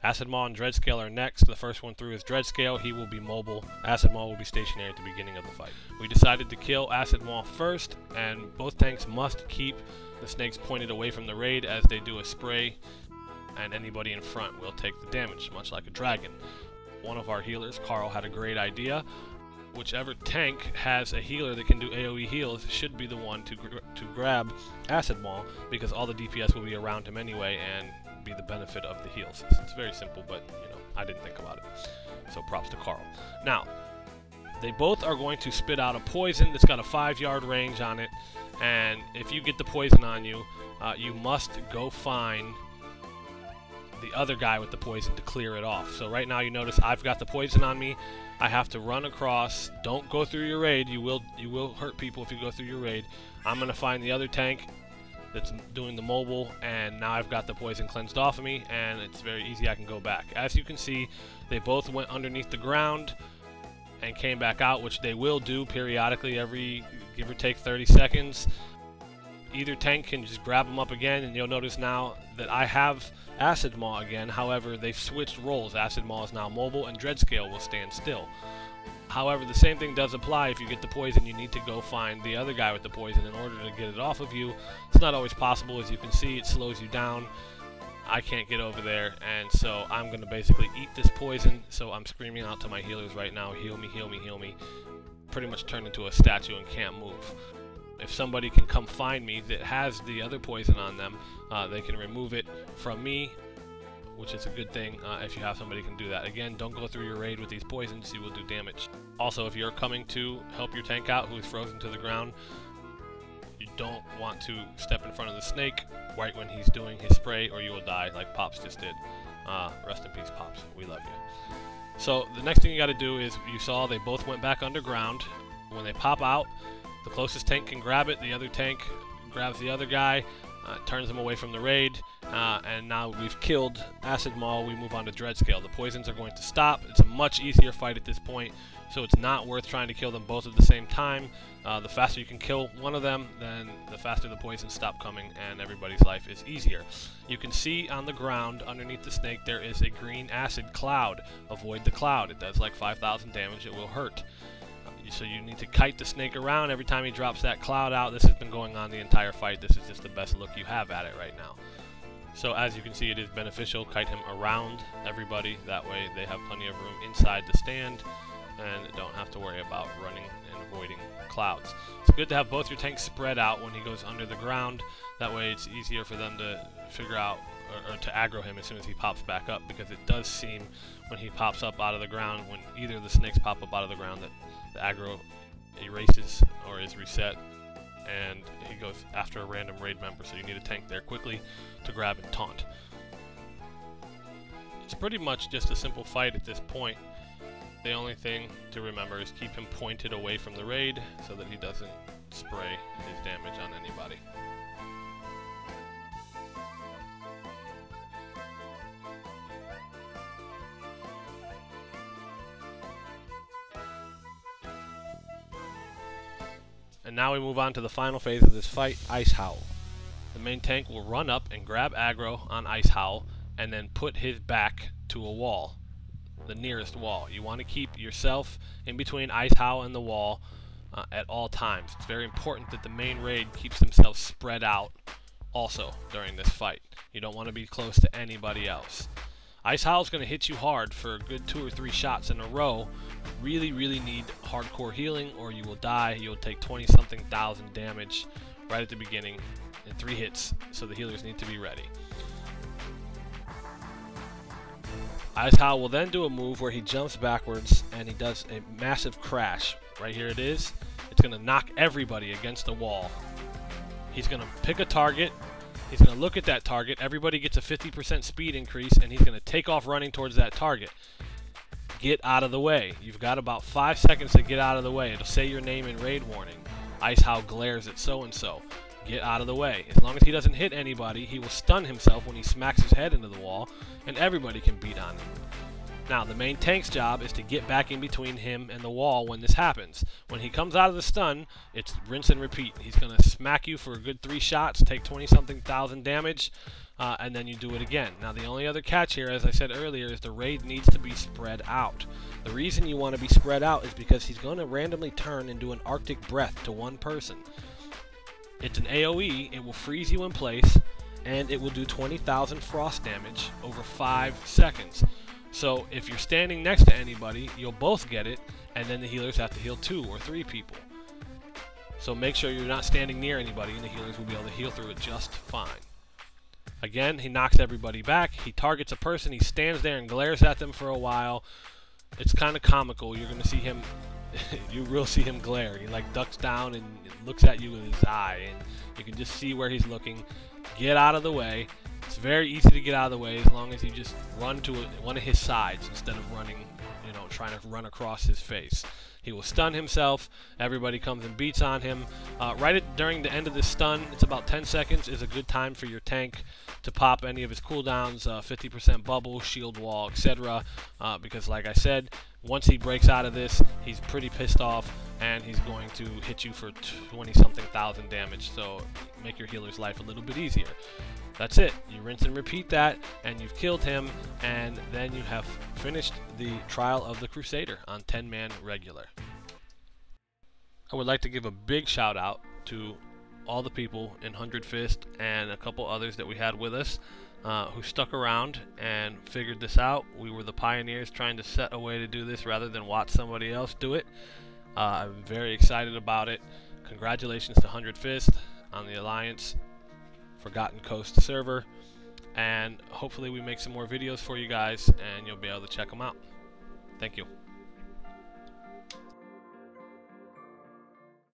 Acid Maw and Dreadscale are next. The first one through is Dreadscale. He will be mobile. Acid Maw will be stationary at the beginning of the fight. We decided to kill Acid Maw first, and both tanks must keep the snakes pointed away from the raid as they do a spray, and anybody in front will take the damage, much like a dragon. One of our healers, Carl, had a great idea. Whichever tank has a healer that can do AoE heals should be the one to grab Acid Maw, because all the DPS will be around him anyway and be the benefit of the heals. It's very simple, but you know, I didn't think about it. So props to Carl. Now, they both are going to spit out a poison that's got a 5-yard range on it, and if you get the poison on you, you must go find the other guy with the poison to clear it off. So right now you notice I've got the poison on me. I have to run across. Don't go through your raid. You will hurt people if you go through your raid. I'm gonna find the other tank that's doing the mobile, and now I've got the poison cleansed off of me, and it's very easy. I can go back. As you can see, they both went underneath the ground and came back out, which they will do periodically every give or take 30 seconds. Either tank can just grab them up again, and you'll notice now that I have Acid Maw again. However, they've switched roles. Acid Maw is now mobile, and Dreadscale will stand still. However, the same thing does apply. If you get the poison, you need to go find the other guy with the poison in order to get it off of you. It's not always possible. As you can see, it slows you down. I can't get over there, and so I'm going to basically eat this poison. So I'm screaming out to my healers right now, heal me, heal me, heal me. Pretty much turned into a statue and can't move. If somebody can come find me that has the other poison on them, they can remove it from me, which is a good thing if you have somebody who can do that. Again, don't go through your raid with these poisons, you will do damage. Also, if you're coming to help your tank out who is frozen to the ground, you don't want to step in front of the snake right when he's doing his spray, or you will die like Pops just did. Rest in peace, Pops. We love you. So the next thing you got to do is, you saw they both went back underground. When they pop out, the closest tank can grab it, the other tank grabs the other guy, turns him away from the raid, and now we've killed Acid Maw. We move on to Dreadscale. The poisons are going to stop. It's a much easier fight at this point, so it's not worth trying to kill them both at the same time. The faster you can kill one of them, then the faster the poisons stop coming, and everybody's life is easier. You can see on the ground underneath the snake there is a green acid cloud. Avoid the cloud. It does like 5,000 damage. It will hurt. So you need to kite the snake around every time he drops that cloud out. This has been going on the entire fight. This is just the best look you have at it right now. So as you can see, it is beneficial. Kite him around everybody. That way they have plenty of room inside the stand and don't have to worry about running and avoiding clouds. It's good to have both your tanks spread out when he goes under the ground. That way it's easier for them to figure out or to aggro him as soon as he pops back up, because it does seem when he pops up out of the ground, when either of the snakes pop up out of the ground, that the aggro erases or is reset, and he goes after a random raid member, so you need a tank there quickly to grab and taunt. It's pretty much just a simple fight at this point. The only thing to remember is keep him pointed away from the raid so that he doesn't spray his damage on anybody. And now we move on to the final phase of this fight, Ice Howl. The main tank will run up and grab aggro on Ice Howl and then put his back to a wall, the nearest wall. You want to keep yourself in between Ice Howl and the wall at all times. It's very important that the main raid keeps themselves spread out also during this fight. You don't want to be close to anybody else. Ice Howl is going to hit you hard for a good 2 or 3 shots in a row. You really need hardcore healing or you will die. You'll take 20-something thousand damage right at the beginning in 3 hits, so the healers need to be ready. Ice Howl will then do a move where he jumps backwards and he does a massive crash. Right here it is. It's going to knock everybody against the wall. He's going to pick a target. He's going to look at that target. Everybody gets a 50% speed increase, and he's going to take off running towards that target. Get out of the way. You've got about 5 seconds to get out of the way. It'll say your name in raid warning. Ice Howl glares at so-and-so. Get out of the way. As long as he doesn't hit anybody, he will stun himself when he smacks his head into the wall, and everybody can beat on him. Now, the main tank's job is to get back in between him and the wall when this happens. When he comes out of the stun, it's rinse and repeat. He's going to smack you for a good 3 shots, take 20-something thousand damage. and then you do it again. Now the only other catch here, as I said earlier, is the raid needs to be spread out. The reason you want to be spread out is because he's going to randomly turn and do an Arctic breath to one person. It's an AoE, it will freeze you in place, and it will do 20,000 frost damage over 5 seconds. So if you're standing next to anybody, you'll both get it, and then the healers have to heal 2 or 3 people. So make sure you're not standing near anybody, and the healers will be able to heal through it just fine. Again, he knocks everybody back, he targets a person, he stands there and glares at them for a while. It's kind of comical. You're going to see him, you will see him glare. He like ducks down and looks at you with his eye, and you can just see where he's looking. Get out of the way. It's very easy to get out of the way as long as you just run to one of his sides instead of running, you know, trying to run across his face. He will stun himself. Everybody comes and beats on him. During the end of this stun, it's about 10 seconds, is a good time for your tank to pop any of his cooldowns, 50% bubble, shield wall, etc. Because like I said, once he breaks out of this, he's pretty pissed off, and he's going to hit you for 20-something thousand damage, so make your healer's life a little bit easier. That's it. You rinse and repeat that, and you've killed him, and then you have finished the Trial of the Crusader on 10-man regular. I would like to give a big shout out to all the people in 100 Fist and a couple others that we had with us who stuck around and figured this out. We were the pioneers trying to set a way to do this rather than watch somebody else do it. I'm very excited about it. Congratulations to 100 Fist on the Alliance Forgotten Coast server, and hopefully we make some more videos for you guys and you'll be able to check them out. Thank you.